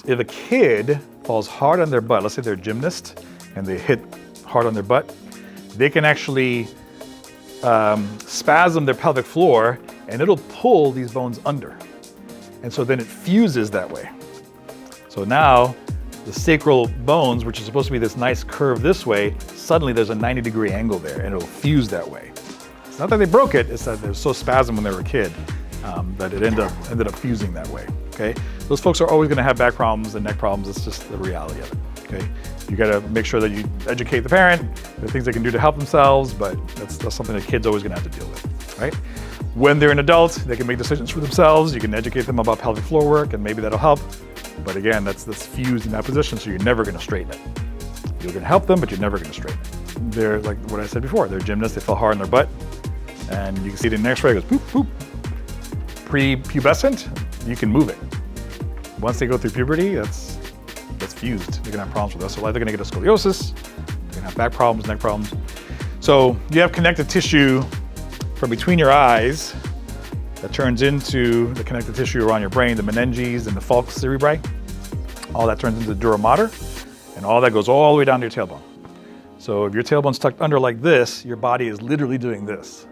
If a kid falls hard on their butt, let's say they're a gymnast and they hit hard on their butt, they can actually spasm their pelvic floor and it'll pull these bones under. And so then it fuses that way. So now the sacral bones, which is supposed to be this nice curve this way, suddenly there's a 90-degree angle there and it'll fuse that way. It's not that they broke it, it's that they're so spasmed when they were a kid that it ended up fusing that way, okay? Those folks are always gonna have back problems and neck problems. It's just the reality of it, okay? You gotta make sure that you educate the parent, there are things they can do to help themselves, but that's something that kids always gonna have to deal with, right? When they're an adult, they can make decisions for themselves. You can educate them about pelvic floor work and maybe that'll help. But again, that's fused in that position, so you're never gonna straighten it. You're gonna help them, but you're never gonna straighten it. They're like what I said before, they're gymnasts, they fell hard on their butt, and you can see it in the x-ray, it goes poop, poop. Pre-pubescent, you can move it. Once they go through puberty, that's fused. They're gonna have problems with that. So either gonna get a scoliosis, they're gonna have back problems, neck problems. So you have connective tissue from between your eyes that turns into the connective tissue around your brain, the meninges and the falx cerebri. All that turns into the dura mater, and all that goes all the way down to your tailbone. So if your tailbone's tucked under like this, your body is literally doing this.